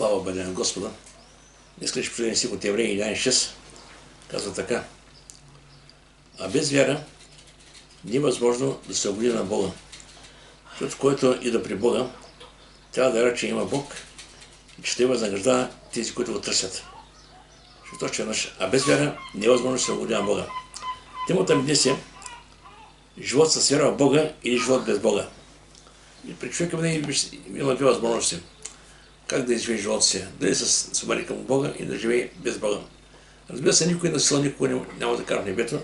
Слава бъде на Господа. Днес ще принеси от Евреи 11.6. Казва така. А без вяра не е възможно да се угоди на Бога. Защото който иде при Бога, трябва да вярва, че има Бог и че ще възнаграждава тези, които го търсят. А без вяра не е възможно да се угоди на Бога. Темата ми днес е живот с вяра в Бога или живот без Бога. И при човека има две възможности. Как да изживее живота си. Дали се обърне към Бога и да живее без Бога. Разбира се, никой на сила никога няма да кара в небето,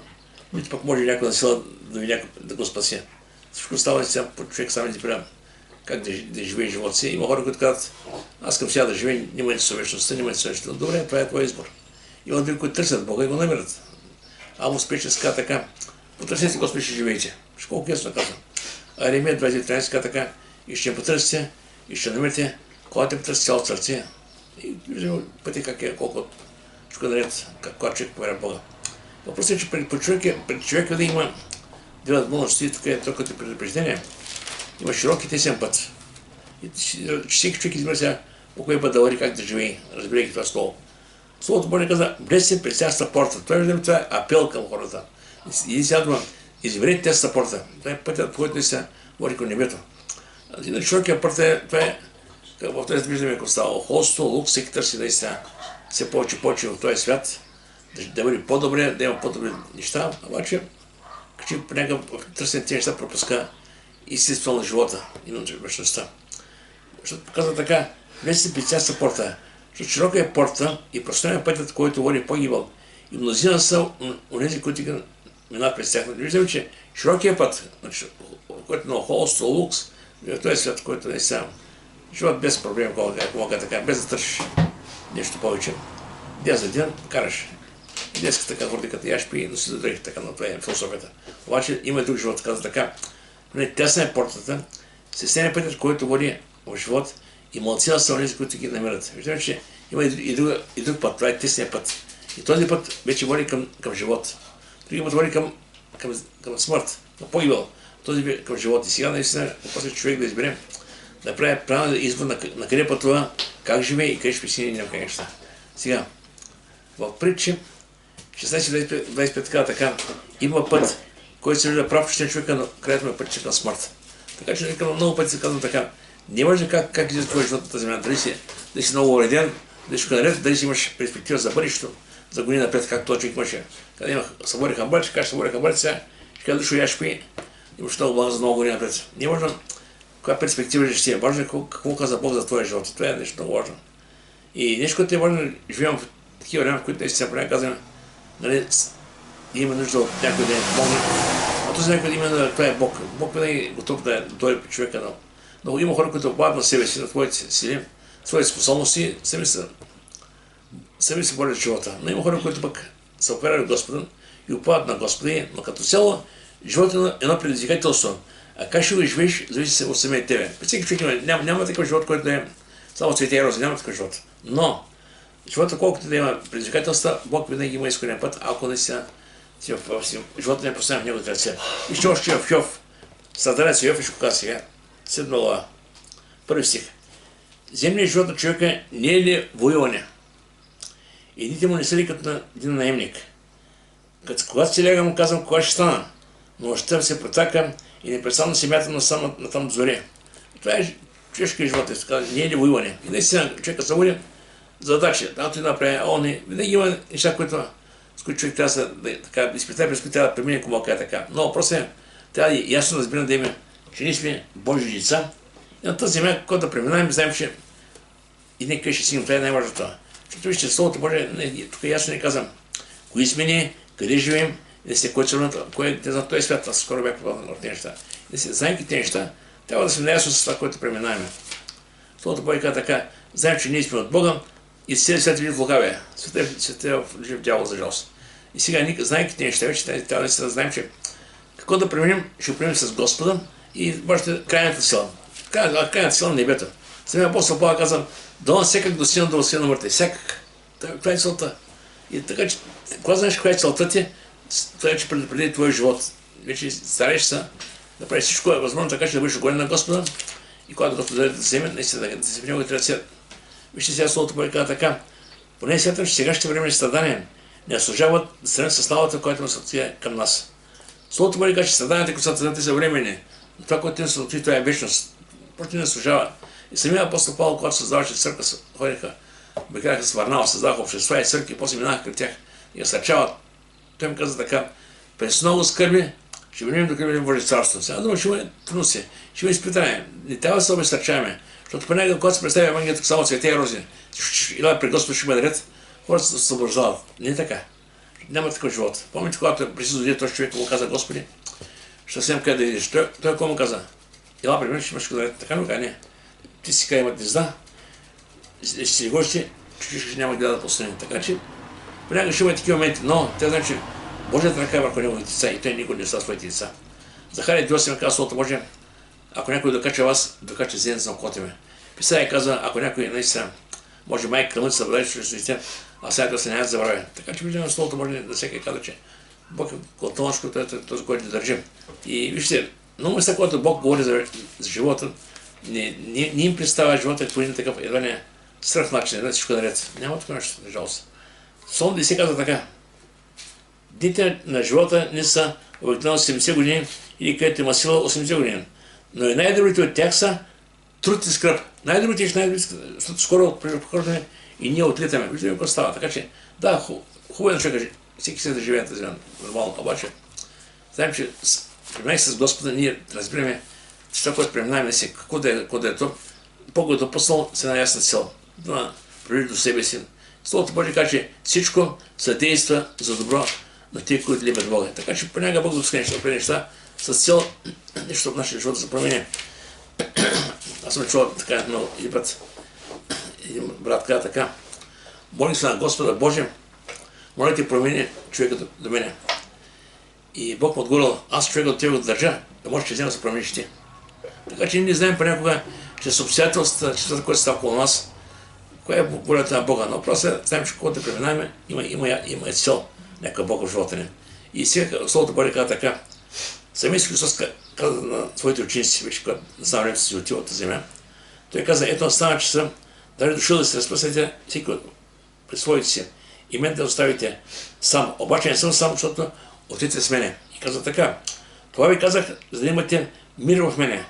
нито пък може някой на сила да го спаси. Всичко става сега по човек сам избира как да живее живота си. Има хора, които казват, аз към сега да живея, нямайте съвършеността, нямайте съвършеността. Добре, това е твой избор. Има други, които търсят Бога и го намерят. Амо спече ска така, потърсете Господи, ще живеете. Колко ясно казва. Аремия 2013 ска така, и ще потърсите, и ще намерите, когато те потърсите цялото сърце. И виждаме пъти как е, колко чука наред, когато човек повярва в Бога. Въпросът е, че пред човека да има две възможности, тук е като предупреждение. Има широк и тесен път. И всеки човек избира сега по кой път да върви, как да живее, разбирайки това слово. Словото Божие каза, влезте през тясната порта. Това е апел към хората. И сега дума, изберете тясната порта. Това е пътят, по който не се води към небето. На широкия път това е, в този виждаме какво става. Охолство, лук, всеки търси наистина все повече в този свят, да бъде по-добре, да има по-добри неща, обаче понякога търсене тези неща пропуска истинството на живота и на вечността. Защото показва така, влезте през тясната порта. Защото широка е порта и пространен пътят, който води погибъл. И мнозина са онези, които минават през тях. Виждаме, че широкия път, който на охолство, лукс, в този свят, който не е сам. Живот без проблем, ако мога така, без да търсиш нещо повече. Ден за ден караш. Днес така хората като яш пи, но си задръхи така, но това е философията. Обаче има и друг живот, казва така. Тясна е портата, стесен е пътят, който води в живот и малцина са онези, които ги намерят. Виждаме, че има и друг път, това е тесният път. И този път вече води към живот. Други път води към смърт, към погибел. Този към живот. И сега наистина, после човек да избере, да прави правилен избор на къде пътува, как живее и къде ще присъедини някакви неща. Сега, в притчи 16-25 така, има път, който се вижда прав, че човека, но където ме път към смърт. Така че много пъти се казвам така, не може как излиза твой живот на тази земя, дали си много уреден, дали си наред, дали си имаш перспектива за бъдещето, за години напред, както този човек имаше. Къде има събори хамбърче, как ще събори хамбърче сега, ще кажа дошо яш пи, имаш много блага за много години напред. Не може каква перспектива ще си, важно е какво каза Бог за твоя живот. Това е нещо много важно. И нещо, което е важно, живеем в такива времена, в които наистина понякога казваме, нали, има нужда от някой да ни помогне. А този някой именно това е Бог. Бог винаги е готов да дойде при човека. Но има хора, които обладат на себе си, на твоите сили, своите способности, сами се борят за живота. Но има хора, които пък се оперят от Господа и опадат на Господи, но като цяло живота е едно предизвикателство. А как ще го живееш, зависи от самия тебе. При всеки човек няма такъв живот, който е само цвете и рози, няма такъв живот. Но живота, колкото да има предизвикателства, Бог винаги има изходен път, ако наистина живота не поставя в неговите ръце. Вижте още в Йов, създарец Йов и ще казва сега, 7 глава, първи стих. Земният живот на човека не е ли воюване? И дните му не са ли като на един наемник? Когато си лягам, казвам, кога ще стана, но нощта се протака и непрестанно се мята на там зори. Това е човешкият живот, не е ли воюване? И наистина човека се води задача, да направи, винаги има неща, с които човек трябва да изпитае, през които трябва да премине, ако мога така. Но въпросът е, трябва да ясно разбираме да има, че ние сме Божи деца и на тази земя, когато да преминаем, знаем, че и нека ще сигнем, това е най-важното. Защото вижте, Словото Божие, тук ясно ни казвам, кои сме ние, къде живеем, да се кой е за този свят, аз скоро бях попаднал на тези неща. Да се знаем тези неща, трябва да сме наясно с това, което преминаем. Словото Божие казва така, знаем, че ние сме от Бога, и целият свят вижда в лукавия. Светът е в дявол, за жалост. И сега, знайки тези неща, вече трябва да знаем, че какво да преминем, ще преминем с Господа и бъдете крайната сила. Крайната сила на небето. Самия апостол Павел казва, дано всякак достигна до възкресение на мъртвите. Всякак. Това е целта. И така, че, когато знаеш каква е целта ти, това е, че предопредели твоя живот. Вече стараеш се да правиш всичко възможно, така че да бъдеш угоден на Господа и когато Господа да вземе, наистина да се в него трябва Вижте сега Словото Божие казва така. Поне смятам, че сегашните време страдания не заслужават да сравнят със славата, която му се отива към нас. Словото Божие казва, че страданията, които са са временни, но това, което им се отива, това е вечност. Просто не заслужава. И самия апостол Павел, когато създаваше църква, ходиха, бяха с Варнава, създаваха общества и църкви, после минаха към тях и насърчават. Той им каза така: през много скърби ще минем до към Божие царство. Сега думам, ще има трудности, ще има изпитания. Не трябва да се обезсърчаваме, защото понякога, когато се представя Евангелието само цвете и рози, или при Господ ще бъде ред, хората се съблаждават. Не е така. Няма такъв живот. Помните, когато преди да дойде този човек, му каза: Господи, ще съвсем къде да идеш. Той какво му каза? Ела при мен, ще имаш къде ред. Така му каза: не. Ти си къде имат гнезда, ще си гости, че няма гледа да пострани. Така че понякога ще има такива моменти, но те значи Божията ръка е върху неговите деца и той никога не са своите деца. Захария 2:8 казва Словото Божие: ако някой докача вас, докача зенец на окото ми. Писание казва: ако някой наистина може майка кръмът да бъде чрез дете, а сега да се няма забравя. Така че виждаме Словото Божие да всеки казва, че Бог е готовнашко, този, който да държим. И вижте, много места, когато Бог говори за живота, не им представя живота по един такъв едва не страх начин, да всичко наред. Няма такова нещо, на жалост. Псалом 10 казва така: дните на живота не са обикновено 70 години или където има сила 80 години. Но и най-добрите от тях са труд и скръп. Най-добрите и защото скоро прехождаме и ние отлитаме. Виждаме какво става. Така че, да, хубаво е да човека, всеки се да живее тази нормално. Обаче, знаем, че преминай с Господа, ние разбираме, че това, което преминаваме си, какво да е то, Бог е допуснал с една ясна цел. Да приведе до себе си. Словото Божие казва, че всичко съдейства за добро на тези, които любят Бога. Така че понякога Бог допуска неща с цел нещо в нашия живот да се промени. Аз съм чувал така много един път. Един брат каза така: молим се на Господа Боже, моля ти промени човека до мене. И Бог му отговорил: аз човека от тебе го държа, да може чрез него да се промениш ти. Така че ние не знаем понякога, че с обстоятелствата, че това, което става около нас, коя е волята на Бога. Но просто знаем, че когато да преминаваме, има цел някакъв Бог в живота ни. И сега Словото Божие казва така: самия Христос каза на своите ученици, вече когато на време си отива от земя, той каза: ето настава часа, дали дошъл да се разпръснете всеки пред своите си и мен да оставите сам. Обаче не съм сам, защото отидете с мене. И каза така: това ви казах, за да имате мир в мене.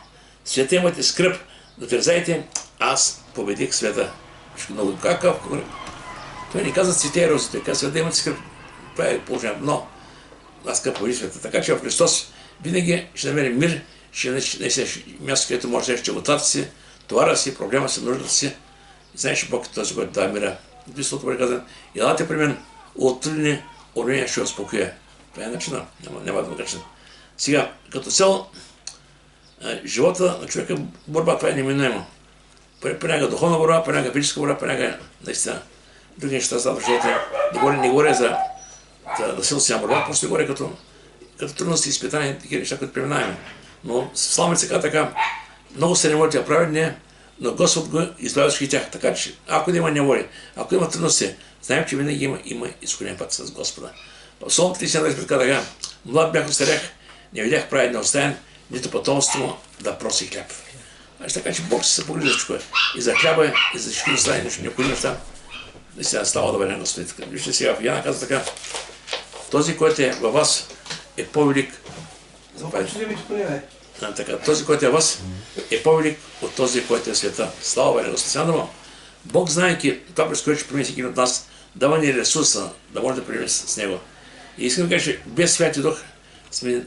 Света имате скръп, но тързайте, аз победих света. Много какъв. Той не каза цвете и рози, той каза: света имате скръп. Това е положението. Но аз къде победих света. Така че в Христос винаги ще намерим мир, ще несе място, където може да ще отвата си, товара си, проблема си, нуждата си. И знаеш, че Бог е този, който дава мира. Словото Божие каза: елате при мен, отрудни оръжия ще успокоя. Това е начина, няма да начин. Сега, като цяло, живота на човека, борба, това е неминуемо. Понякога духовна борба, понякога физическа борба, понякога наистина други неща стават в живота. Не говоря за насилствена борба, просто говоря като трудности, изпитания, такива неща, които преминаваме. Но славници така, много се неволите праведни, но Господ го избавяше и тях. Така че, ако има неволи, ако има трудности, знаем, че винаги има изкорен път с Господа. Псалом 30 така: млад бях, остарях, не видях праведния оставен, нито потомство му да проси хляб. Така че Бог се погрижи за човек. И за хляба, и за всички оставени нещо необходими неща. Наистина става да бъде на Господи. Вижте сега, в Яна каза така: този, който е във вас, е по-велик. Този, който е във вас, е по-велик от този, който е в света. Слава бъде на Господи. Сега Бог, знаейки това, през което ще премине всеки от нас, дава ни ресурса да може да премине с него. И искам да кажа, че без Святи Дух сме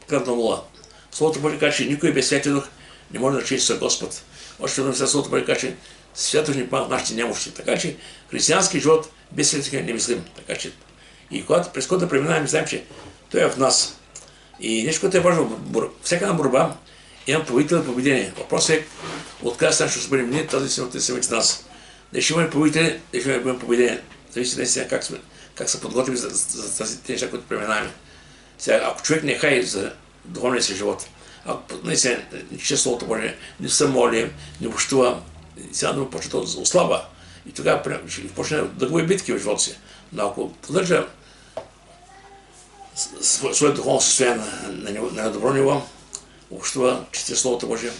кръвна нула. Словото Божие казва, че никой без Святи Дух не може да чества Господ. Още веднъж Словото Божие казва, че Святост ни помага в нашите немощи. Така че християнски живот без Святи Дух не мислим. Така че и през който да преминаваме, знаем, че той е в нас. И нещо, което е важно, всяка една борба има победител и победение. Въпросът е откъде ще бъдем ние, тази си от самите нас. Да ще имаме победители, да ще имаме победение. Зависи наистина как се подготвим за тези неща, които преминаваме. Сега, ако човек не хай за духовния си живот, ако наистина не чете Словото Божие, не се моли, не общува, сега да му почне да ослаба. И тогава ще почне да губи битки в живота си. Но ако поддържа своето духовно състояние на добро ниво, общува, чете Словото Божие,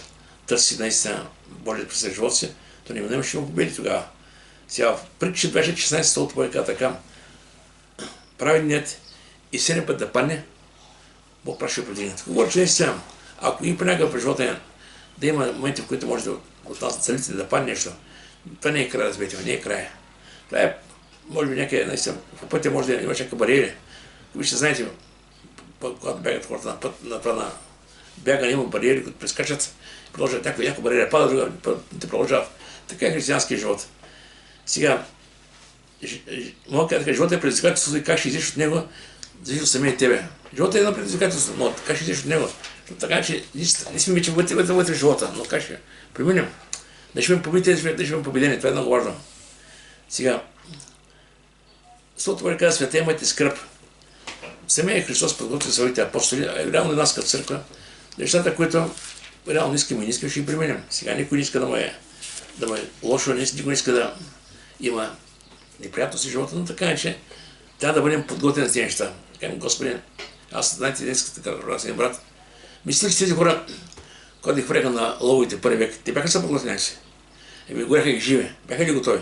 търси наистина Божието през живота си, то неминуемо ще му победи тогава. Сега, в Притчи 26 столото бойка така, праведният и 7 път да падне, Бог прави ще предвиди. Говоря, че наистина, ако и понякога при живота да има моменти, в които може да от нас целите да падне нещо, това не е края, разберете, не е края. Това е, може би някъде, наистина, по пътя може да има някаква бариери. Вижте, знаете, когато бягат хората на път, на това на бягане има бариери, които прескачат, продължат някаква бариера, пада друга, те продължават. Така е християнския живот. Сега, мога да кажа, живота е предизвикателство и как ще излезеш от него, зависи от самия тебе. Животът е едно предизвикателство, но как ще излезеш от него? Така че не сме вече вътре в живота, но как ще преминем? Да ще бъдем победители, да ще бъдем победени, това е много важно. Сега, Словото Божие казва, света, имайте скръб. Самия Христос подготви своите апостоли, а реално една като църква, нещата, които реално искаме и не искаме, ще ги преминем. Сега никой не иска да му е лошо, никой не иска да има неприятности в живота, но така е, че трябва да бъдем подготвени за тези неща. Кажем, Господи, аз, знаете, днес така да си брат, мисля, че тези хора, когато ги хвърляха на лововите първи век, те бяха са подготвени си. Горяха ги живи, бяха ли готови?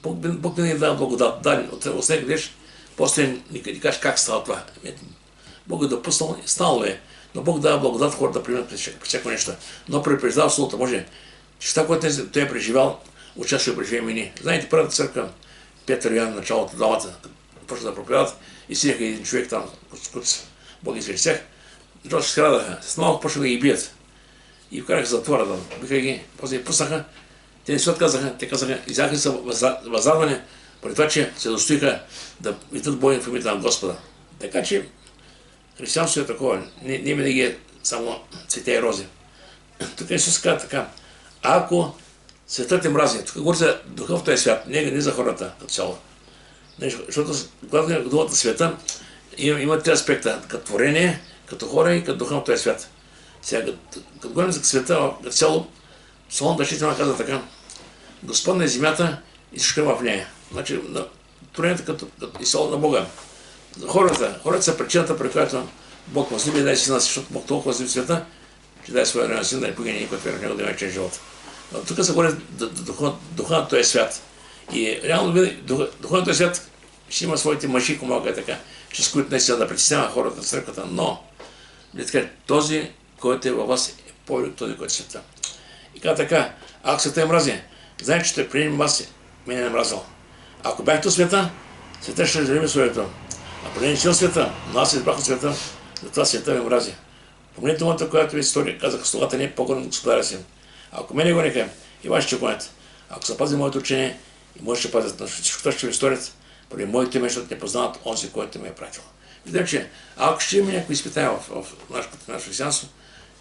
Бог не ни дава благодат. Да, от него днеш, после ни кажеш как става това. Бог е допуснал, станало е. Но Бог дава благодат хората да преминат през всяко нещо. Но предупреждава Словото Божие, че това, което той е преживял, участва да преживеем и ние. Знаете, първата църква, Петър и Йоан, началото, двамата, почна да проповядват и сидяха един човек там, който Бог извещях. Защото се скрадаха, с малко почнаха да ги бият. И вкараха затвора, да биха ги, после ги пуснаха. Те не се отказаха, те казаха, изяха са възрадване, поради това, че се достоиха да идват бойни в името на Господа. Така че християнството е такова, не винаги е само цвете и рози. Тук Исус казва така, ако светът е мрази, тук говори за духа в този свят, не за хората като цяло. Защото когато е думата света, има три аспекта, като творение, като хора и като духа в този свят. Сега, като говорим за света, като цяло, Соломон Дъщителна каза така, Господна е земята и всичко има в нея. Значи, творението като изцяло на Бога. Хората са причината, при която Бог възлюби да даде сина си, защото Бог толкова възлюби света, че даде своя рена син да не погине никой вера в него да има вечен живот. Но тук се говори духа на този свят. И реално духа на този свят ще има своите мъжи, ако мога така, с които наистина да притеснява хората на църквата, но този, който е във вас, е по-велик от този, който е света. И каза така, ако света е мрази, знаете, че ще приемем вас, мен е мразил. Ако бяхте от света, света ще разделим своето. А преди си от света, но аз избрах от света, затова света ме мрази. Помните думата, която ви история, казах, слугата не е по-горен от господаря си. Ако мене го нека, и вас ще гонят. Ако се пази моето учение, и може ще пазят, но всичко това ще ви сторят, поради моето име, защото не познават онзи, който ме е пратил. Видите, че ако ще има някои изпитания в нашето християнство,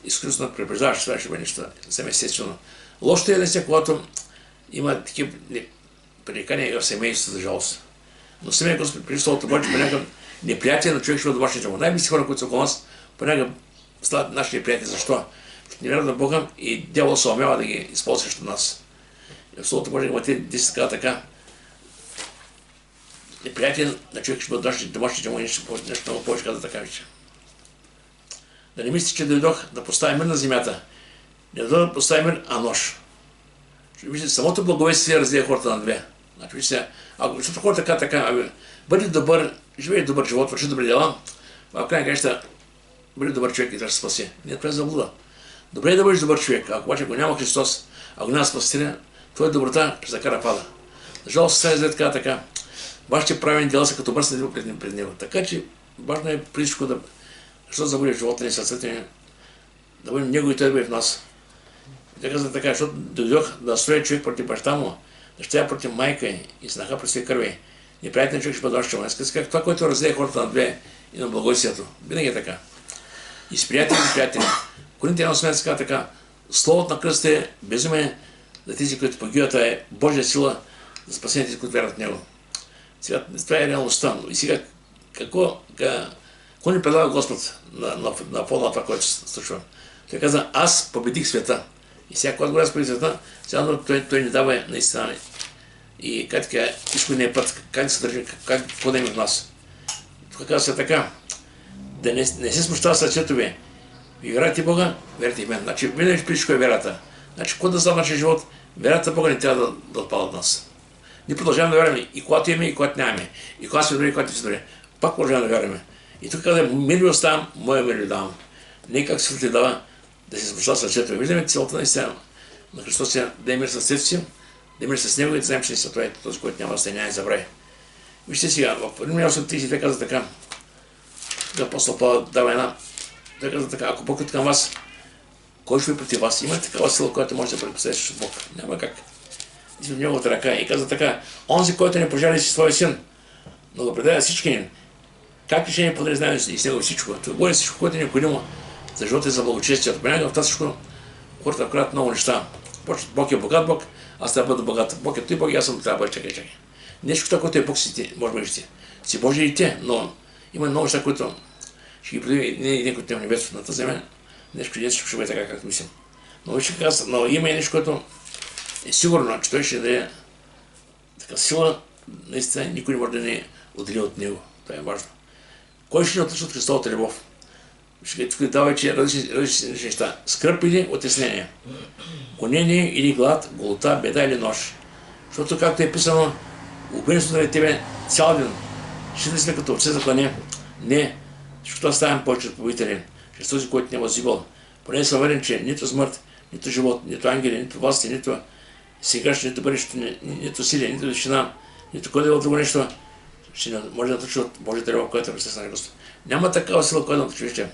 изключително препреждаваш, това ще бъде нещо съвсем естествено. Лошото е да се, когато има такива пререкания в семейството, за жалост. Но самия Господ при Словото Божие, понякога неприятие на човек ще бъде домашните му. Най-близки хора, които са около нас, понякога стават наши неприятели. Защо? Защото не вярват на Бога и дявол се умява да ги използва срещу нас. И в Словото Божие имате 10 казва така. Неприятие на човек ще бъде домашните му и нещо много повече казва така вече. Да не мислите, че дойдох да поставя мир на земята. Не дойдох да поставя мир, а нож. Вижте, самото благовестие разделя хората на две. Значи, вижте, защото хората така, бъди добър, живей добър живот, върши добри дела, а в крайна краща, бъди добър човек и трябва да се спаси. Не, това е заблуда. Добре е да бъдеш добър човек, ако обаче го няма Христос, ако няма Спасителя, твоя доброта ще закара пада. За жалост, сега е така, вашите правени дела са като бърсни пред него. Така че важно е преди всичко да Христос да бъде в живота ни, сърцето ни, да бъде него и той да бъде в нас. Те казват така, защото дойдох да строя човек против баща му, дъщеря против майка и снаха против свои кърви. Неприятен човек ще бъде още му. Как това, което разделя хората на две и на благовестието. Винаги е така. И с приятели и приятели. Коринтияни 8 казва така, словото на кръста е безумен за тези, които погиват, е Божия сила за спасение тези, които вярват в него. Сега, това е реалността. И сега, какво ни предлага Господ на фона на това, което се случва? Той каза, аз победих света. И сега, когато говоря с победих света, сега той ни дава наистина. И как така, изходният път, как да се държи, какво да има в нас. Тук казва се така, да не се смущава сърцето ви. Ви вярвате Бога, вярвате и мен. Значи, винаги при всичко е вярата. Значи, какво да знам нашия живот, вярата Бога не трябва да отпада от нас. Ние продължаваме да вярваме и когато имаме, и когато нямаме. И когато сме добре, и когато сме добре. Пак продължаваме да вярваме. И тук казва, мир ви оставам, моя мир ви давам. Не как се дава да се спочва сърцето. Виждаме целта наистина на Христос да е мир с сърцето си, да е мир с Него и да знаем, че това е този, който няма да стане, няма да забрави. Вижте сега, в Римляни 8:32 казва така, апостол Павел дава една, той казва така, ако Бог е към вас, кой ще ви против вас? Има такава сила, която може да предпостави срещу Бог. Няма как. И в неговата ръка. И казва така, онзи, който не пожали си своя син, но го предаде всички ни, как ще ни подари знаем и с него всичко? Това говори всичко, което е необходимо за живота и за благочестието. Понякога в това всичко хората вкарат много неща. Бог е богат Бог, аз трябва да бъда богат. Бог е той Бог и аз съм трябва да бъда чакай. Нещо, което е Бог си ти, може би ще си Божи и те, но има много неща, които ще ги предаде един, който е в небето на тази земя. Нещо чудесно ще бъде така, както мислим. Но има и нещо, което е сигурно, че той ще даде така сила, наистина никой не може да не отдели от него. Това е важно. Кой ще ни отлича от Христовата любов? Тук дава, че различни неща. Скръп или отеснение. Гонение или глад, голота, беда или нож. Защото, както е писано, убийството на тебе цял ден. Ще сме като овце за клане. Не, защото оставям повече от победители. Чрез този, който не е въззивал. Поне съм уверен, че нито смърт, нито живот, нито ангели, нито власти, нито сегашно, нито бъдещето, нито сили, нито вещина, нито кой да е друго нещо, ще може да отличи от Божията любов, която е присъствена на Господ. Няма такава сила, която да отличи вече.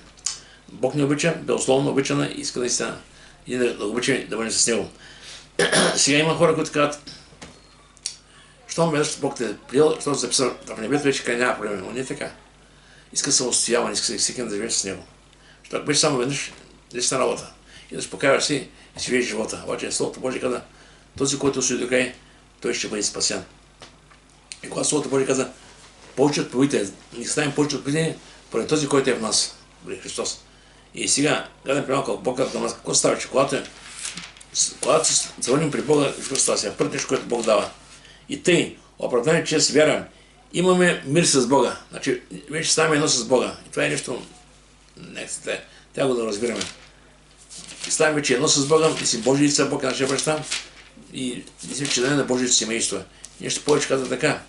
Бог не обича, безусловно обичана и иска наистина и да обича да бъде с Него. Сега има хора, които казват, щом веднъж Бог те е приел, щом се записал в небето, вече край няма проблеми, но не е така. Иска самостояване, иска всеки да живее с Него. Защото ако беше само веднъж, лесна работа. И да се покажеш си и си живееш живота. Обаче Словото Божие каза, този, който се до край, той ще бъде спасен. И когато Словото Божие каза, повече от победите, не ставим повече от победите, поради този, който е в нас, Христос. И сега, гледам при малко Бог към нас, какво става, че когато се завърнем при Бога, какво става сега? Първото нещо, което Бог дава. И тъй, оправдание чрез вяра, имаме мир с Бога. Значи, вече ставаме едно с Бога. И това е нещо, трябва да разбираме. И ставаме вече едно с Бога, и си Божи лица, Бог е нашия баща, и мислим, че да е на Божието семейство. Нещо повече казва така.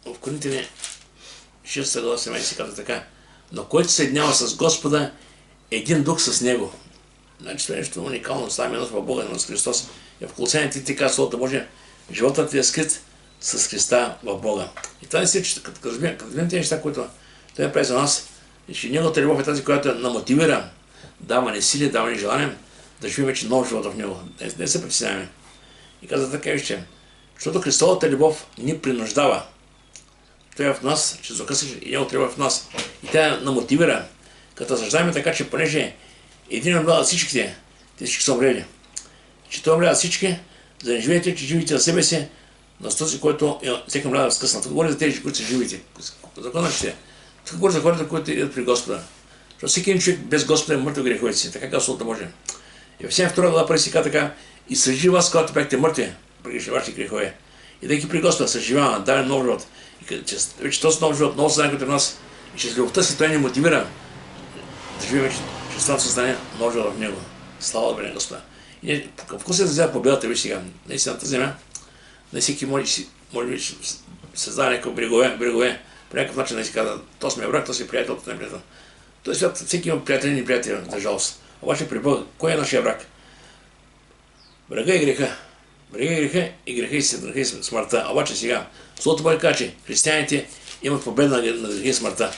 В Коринтяни 6 глава 17 казва така. Но който се съединява с Господа, един дух с Него. Значи това е нещо уникално. Ставаме едно в Бога, едно с Христос. И в Колосяните ти казва Словото Божие, животът ти е скрит с Христа в Бога. И това не се, че като видим тези неща, които Той прави за нас, и че Неговата любов е тази, която намотивира, дава ни сили, дава ни желание да живеем вече нов живот в Него. Не се притесняваме. И каза така вижте, защото Христовата любов ни принуждава. Той е в нас, че закъсаш и Неговата любов е в нас. И тя намотивира, като съждаваме така, че понеже един умрял всичките, те всички са умрели. Че той умрял всички, за да не живеете, че живите за себе си, но с този, който всеки умрял да разкъсна. Тук говори за тези, които са живите. Законът ще. Тук говори за хората, които идват при Господа. Защото всеки един човек без Господа е мъртъв греховете си. Така казва Словото Божие. Ефесяни 2 глава прави си така, и съживи вас, когато бяхте мъртви при вашите грехове. И да ги при Господа съживява, даде нов живот. И вече този нов живот, много съзнание като нас, и чрез любовта си той ни мотивира да живеем вече чрез това съзнание нов живот в Него. Слава да бъде на Господа. И в какво се взема победата ви сега? Наистина тази земя, не всеки може да създава някакви брегове, по някакъв начин да си казва, то сме враг, то си приятел, то не е приятел. Този свят всеки има приятели и неприятели, за жалост. Обаче при Бога, кой е нашия враг? Врага е греха. Врага е греха и греха и смъртта. Обаче сега, Словото Божие казва, че християните имат победа на греха и смъртта.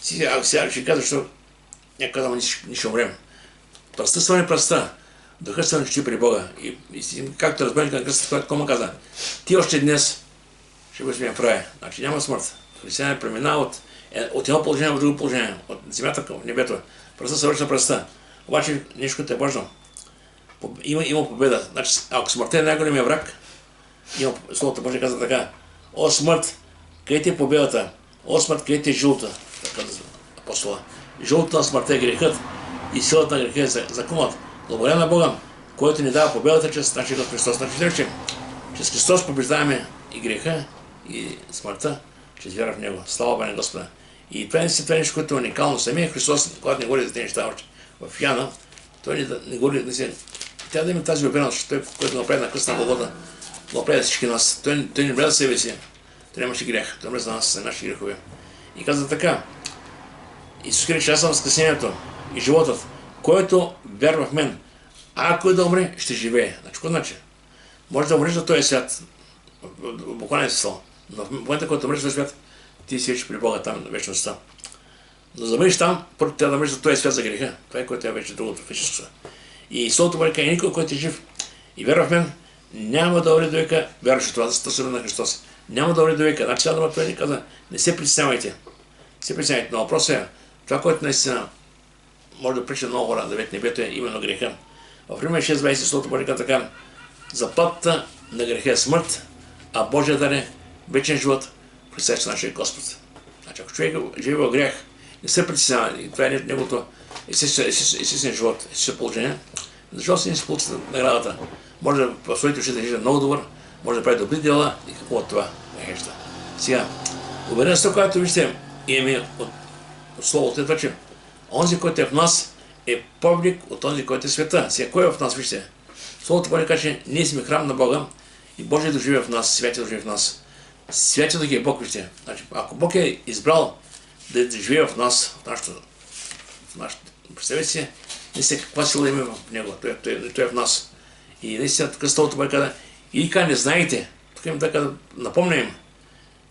Сега ще кажа, защото някой казва, ние ще умрем. Пръста свани пръста. Духът се начи при Бога. И както разбрани на кръста, който Кома каза, ти още днес ще бъдеш ми прави. Значи няма смърт. Християнин преминава от едно положение в друго положение, от земята към небето. Пръста се връща пръста. Обаче нещо, което е важно. Има победа. Значи, ако смъртта е най-големия враг, Словото Божие казва така, о смърт, къде ти е победата? О смърт, къде ти е жълта? Така казва апостола. Жълта на смъртта е грехът и силата на греха е законът. Благодаря на Бога, който ни дава победата чрез нашия Господ Христос. Значи, чрез Христос побеждаваме и греха, и смъртта, чрез вяра в Него. Слава Богу на Господа. И това е нещо, което е уникално. Самия Христос, когато не говори за тези неща в Яна, той не говори, тя да има тази увереност, че той, който направи на кръста на Голгота, но прави всички нас. Той не влезе за себе си. Той нямаше грях. Той влезе за нас, за нашите грехове. И каза така. Исус Христос, аз съм възкресението и животът. Който вярва в мен, ако е да умре, ще живее. Значи, какво значи? Може да умреш за този свят, в буквален смисъл. Но в момента, който умреш за този свят, ти си вече при Бога там на вечността. Но за да бъдеш там, първо трябва да умреш за този свят за греха. Това е което е вече другото физическо. И Словото Божие казва, никой, който е жив и вярва в мен, няма да умре до века, вярваш в това, за търсене на Христос. Няма да умре до века. Значи това той ни каза, не се притеснявайте. Не се притеснявайте. Но въпросът е, това, което наистина може да прича много хора да видят небето е именно греха. В Римляни 6:20 Словото Божие казва така, заплатата на греха е смърт, а Божия дар е вечен живот, присъща нашия Господ. Значи, ако човек живее в грях, не се притеснява, и това е неговото естествен живот, естествено положение, защото си не се получи наградата. Може да в своите уши да изглежда много добър, може да прави добри дела и какво от това не хеща. Сега, увереността, която вижте, имаме от Словото е това, че онзи, който е в нас, е повелик от онзи, който е в света. Сега, кой е в нас, вижте? Словото Божие казва, че ние сме храм на Бога и Божието живее в нас, Святието живее в нас. Святието ги е Бог, вижте. Значи, ако Бог е избрал да живее в нас, в нашото, представете си, наистина каква сила има в него, той е в нас. И наистина, тук Словото Божие казва, и така не знаете, тук им така напомня им,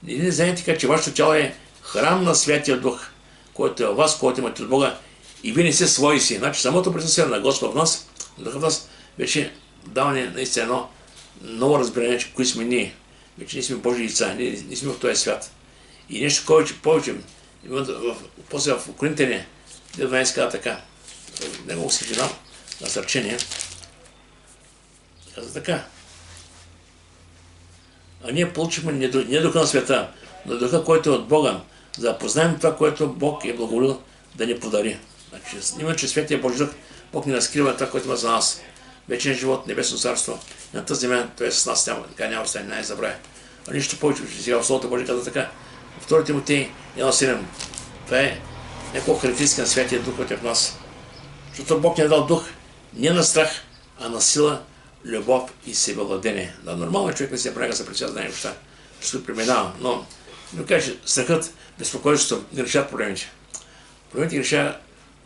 и не знаете така, че вашето тяло е храм на Святия Дух, който е в вас, който имате от Бога, и вие не сте свои си. Значи самото присъствие на Господа в нас, Духа в нас, вече дава ни наистина едно ново разбиране, че кои сме ние. Вече ние сме Божии деца, ние сме в този свят. И нещо повече, после в Коринтяни, 12 казва така, негово си дам насърчение, казва така. А ние получихме не духа на света, но духа, който е от Бога, за да познаем това, което Бог е благоволил да ни подари. Значи, именно, че Светия Божи Дух, Бог ни разкрива това, което има за нас. Вечен живот, небесно царство, на тази земя, той е с нас, няма остане, не забравя. А нищо повече, че сега в Словото Божие казва така. Втори Тимотей 1:7. Това е няколко характеристики на Святия Дух, който е в нас. Защото Бог ни е дал дух не на страх, а на сила, любов и себевладение. Да, нормално е човек не се прави да се причастие на неща, ще се преминава, но да кажа, страхът, безпокойството не решават проблемите. Проблемите ги решава,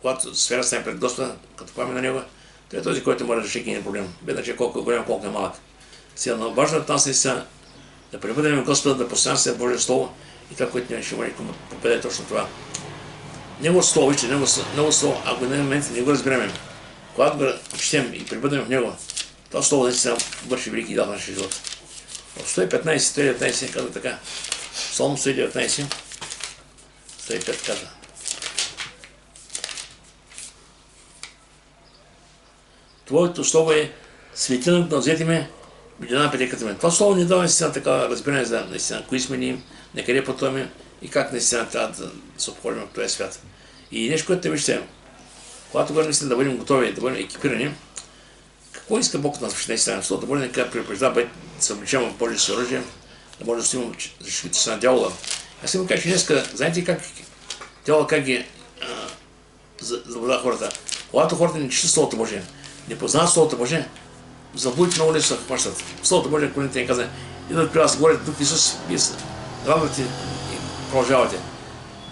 когато сфера стане пред Господа, като паме на Него, той е този, който може да реши един проблем. Бедна, че колко е голям, колко е малък. Сега, но важно от нас наистина да пребъдем Господа, да постоянно се Божие Слово и това, което ние ще може да попаде точно това. Негово Слово, вижте, Негово Слово, ако на момент не го разберем, когато го четем и пребъдем в Него, това Слово наистина върши велики дел на нашия живот. В 115-119 казва така, Псалм 119, 105 казва. Твоето Слово е светилник на взети ме, видена на пътеката ме. Това Слово ни дава наистина така разбиране за наистина кои сме ние, на къде пътуваме и как наистина трябва да се обходим в този свят. И нещо, което те вижте, когато говорим наистина да бъдем готови, да бъдем екипирани, какво иска Бог от нас наистина? Словото Божие нека предупреждава да се обличем в Божие си оръжие, да може да стоим защитите си на дявола. Аз им кажа, че днеска, знаете как дявола как ги заблуждава хората? Когато хората не четат Словото Божие, не познават Словото Божие, заблудите много лесно се хващат. Словото Божие, Коринтяни ни каза, идват при вас, говорят Дух Исус, вие радвате и продължавате.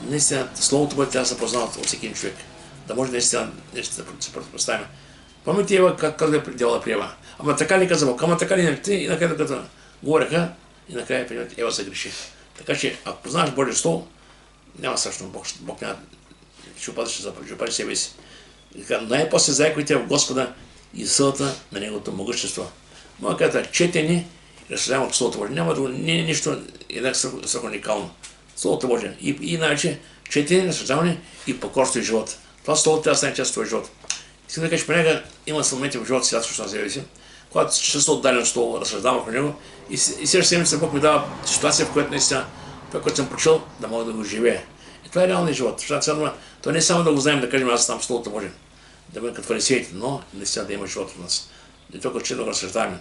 Наистина, Словото Божие трябва да се познават от всеки човек, да може наистина нещо да се противопоставим. Помните Ева как казва дявола при Ева? Ама така ли каза Бог? Ама така ли не? И накрая като говореха, и накрая Ева се греши. Така че, ако познаваш Божие Слово, няма страшно, Бог няма, ще опази себе си. Най-после заеквайте в Господа и силата на Неговото могъщество. Моя каза, четени и разсъждаваме от Словото Божие. Няма не е нищо еднак уникално. Словото Божие. И най-вече четени, разсъждаване и покорство и живот. Това Словото трябва да стане част от твоя живот. Искам да кажа, че понякога има моменти в живота си, аз също на себе си, когато често отдадено Слово, разсъждавам върху него и следващата седмица Бог ми дава ситуация, в която наистина това, което съм прочел, да мога да го живея. И това е реалният живот. Това не е само да го знаем, да кажем, аз знам Словото Божие, да бъдем като фарисеите, но наистина да има живот в нас. Не толкова че да го разсъждаваме.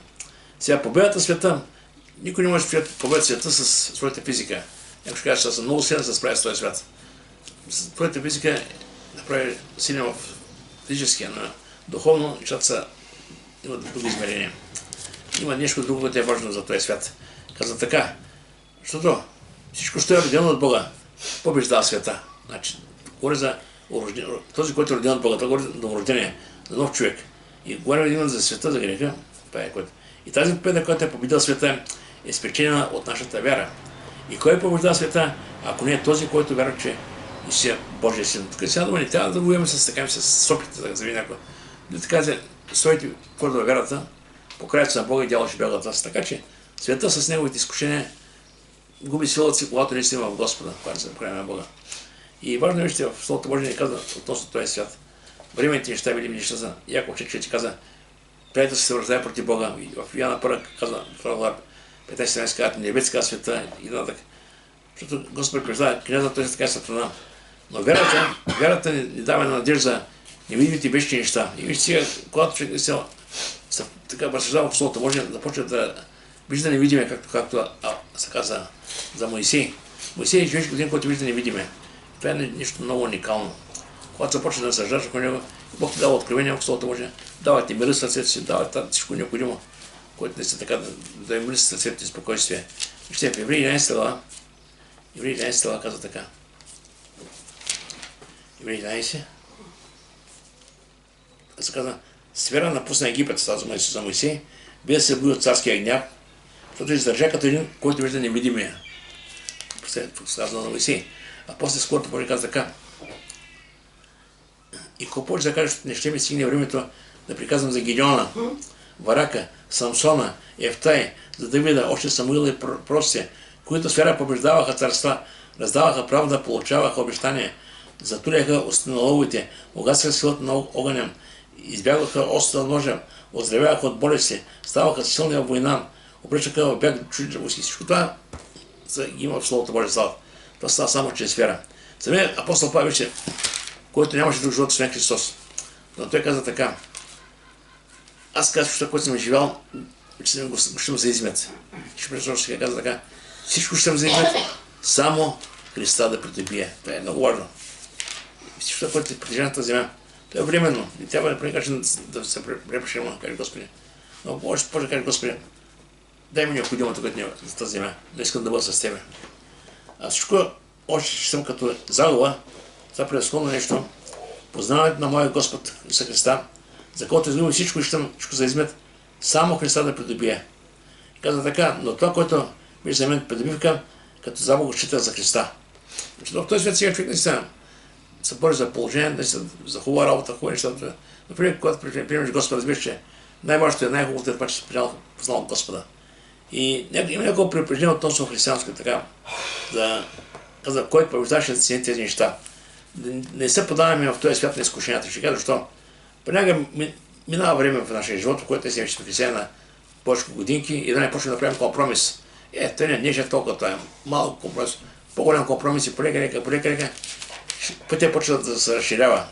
Сега, победата в света, никой не може да победа света с своята физика. Някой ще каже, че съм много силен да се справя с този свят. Твоята физика е да прави силен в физическия, но духовно нещата имат други измерения. има нещо друго, което е важно за този свят. Каза така, защото всичко, що е родено от Бога, побеждава света. Значи, говори за този, който е роден от Бога, това говори за новорождение, за нов човек. И говорим именно за света, за греха. И тази победа, която е победил света, е спечелена от нашата вяра. И кой побеждава света, ако не е този, който вярва, че Исус е Божия син? Тук сега дума не трябва да воюваме с сопите, да зави някой. Да така стойте твърдо във вярата, по краята на Бога и дявол ще бяга от вас. Така че света с неговите изкушения губи силата си, когато не си има в Господа, когато се направим на Бога. И важно е, че в Словото Божие ни казва относно този свят. Времените неща, видими неща са. Яков че ти каза, приятел се връждае против Бога. И в Йоанна първа казва, 15-17 казват, небеска света и нататък. Защото Господ предупреждава княза, той е така сатана. Но вярата ни дава надежда за невидимите вечни неща. И вижте сега, когато човек се така разсъждава в Словото, може да започне да вижда невидиме, както се каза за Моисей. Моисей е човешки годин, който вижда невидиме. Това е нещо много уникално. Когато започне да съждаш около него, Бог ти дава откровение в Словото Божие, дава ти мира в сърцето си, дава всичко необходимо, което не са така да е мир в сърцето и спокойствие. Вижте, в Евреи 11 глава казва така. Евреи 11 се казва, Сфера напусна Египет, става за Моисей, без да се бои от царския гняв, защото издържа като един, който вижда невидимия. Сказано на Моисей. А после скоро Божие каза така. И ако почне да кажеш, не ще ми стигне времето да приказвам за Гидеона, Варака, Самсона, Ефтай, за Давида, още Самуил и пророците, които сфера побеждаваха царства, раздаваха правда, получаваха обещания, затуряха устата на ловите, угасяха силата на огъня, избягваха острата ножа, оздравяваха от болести, ставаха силни във война, обръщаха в бяг чужди войски. Всичко това има в Словото Божие слава. Това става само чрез вяра. Самият апостол Павел беше, който нямаше друг живот, освен Христос. Но той каза така. Аз казвам, което съм живял, ще му се измет. Ще каза така. Всичко ще му се измет, само Христа да придобие. Това е много важно. Всичко, което е притежава на тази земя, това е временно. И трябва да прекача да се препрешим, да каже Господи. Но може да каже Господи, дай ми необходимото, което не за тази земя. Не искам да бъда с Тебе. А всичко, още ще съм като загуба, това превъзходно нещо, познаването на моя Господ Исуса Христа, за който изгуби всичко и щем всичко за измет, само Христа да придобие. Каза така, но това, което беше за мен придобивка, като загуба го счита за Христа. Защото в този свет сега човек не се бори за положение, за хубава работа, хубави неща. Например, когато приемеш Господа, разбираш, че най-важното е най-хубавото е това, че си познал Господа. И има няколко предупреждения относно християнско така, за който побеждаваше да цени тези неща. Не се подаваме в този свят на изкушенията. Ще кажа защо. Понякога минава време в нашия живот, в който сме християни на повече годинки и да не почнем да правим компромис. Той не е толкова, това е малко компромис, по-голям компромис и полека, пътя почва да се разширява.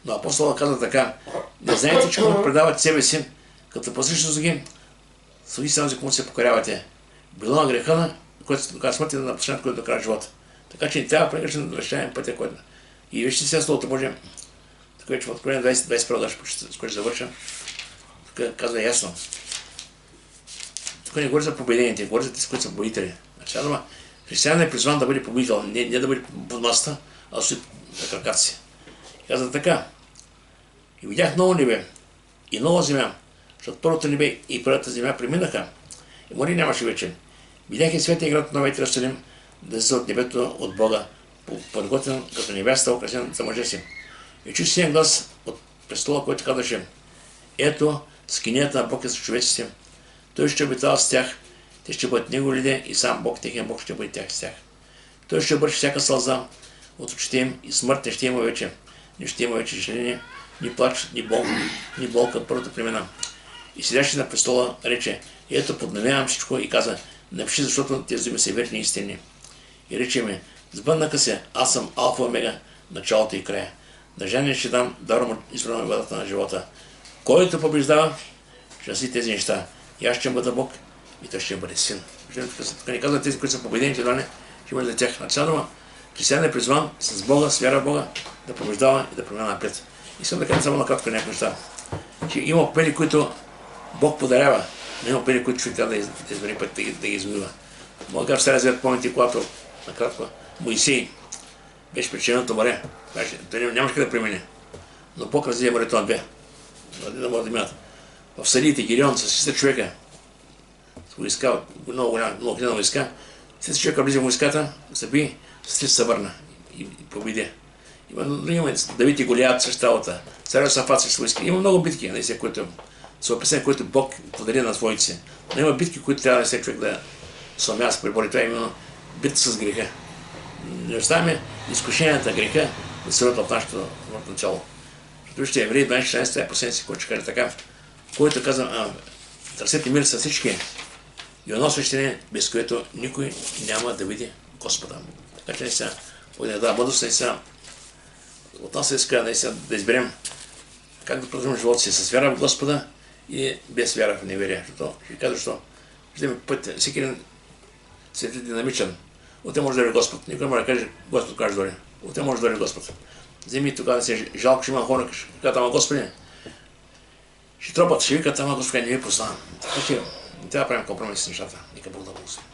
Но апостолът казва така, не знаете, че когато предавате себе си, като посрещате ги, слуги се на кому се покорявате. Било на греха, който се доказва смърт и на последното, който докрая живота. Така че не трябва прекъщено да разширяваме пътя, който... И вижте сега Словото Божие, така че в Откровение 21 даже, с което завърша, тук казва ясно. Тук не говори за победените, говори за тези, които са победители. Значи, християнин е призван да бъде победител, не да бъде под масата, а да стои на краката си. И казва така. И видях ново небе и нова земя, защото първото небе и първата земя преминаха. И море нямаше вече. Видях и светия град на Новия Йерусалим, да се от небето от Бога, подготвен като невеста, украсен за мъжа си. И чух силен глас от престола, който казваше: ето, скинията на Бог е с човеците. Той ще обитава с тях, те ще бъдат негови люди и сам Бог, техен Бог ще бъде тях с тях. Той ще обърши всяка сълза от очите им и смърт не ще има вече. Не ще има вече жени, ни плач, ни болка, първото племена. И седящи на престола рече: ето, подновявам всичко, и каза: напиши, защото тези думи са верни и истинни. И рече ми: сбъднаха се, аз съм Алфа Омега, началото и края. На жени ще дам даром избрана водата на живота. Който побеждава, ще носи тези неща. И аз ще бъда Бог, и той ще бъде син. Тук не казват тези, които са победени, ще бъде за тях. Начално, християнин е призван с Бога, с вяра в Бога, да побеждава и да премина напред. Искам да кажа само накратко някои неща. Че има победи, които Бог подарява, Но има пари, които човек трябва да избере път да ги извоюва. Мога да кажа, Стария Завет, помните, когато накратко Моисей беше причиненото море. Той нямаше да премине. Но Бог разделя морето на две. Да могат да минат. В Садиите Гирион с 600 човека, с войска, много хиляда войска, 600 човека влиза в войската, се би, с 3 се върна и победи. Има Давид и Голиат срещу работа, царя Сафат срещу войски. Има много битки, които са описани, които Бог подари на своите си. Но има битки, които трябва да всеки човек да се умя да се пребори. Това е именно битка с греха. Не оставяме изкушенията греха да се родят в нашето тяло. Вижте, Евреи 12-16, последния си, който ще каже така, който казва, търсете мир с всички и едно свещение, без което никой няма да види Господа. Така че наистина, да бъдост, наистина, от нас се иска наистина да изберем как да продължим живота си с вяра в Господа и без вяра в неверие. Ще кажа, защо виждаме път, всеки един се е динамичен. Оте може да дойде Господ. Никой може да каже, Господ каже дойде. Оте може да дойде Господ. Вземи тогава да се жалко, ще има хора, ще кажат, ама Господи, ще тропат, ще викат, ама Господи, не ви познавам. Така че не трябва да правим компромис с нещата. Нека Бог да благослови.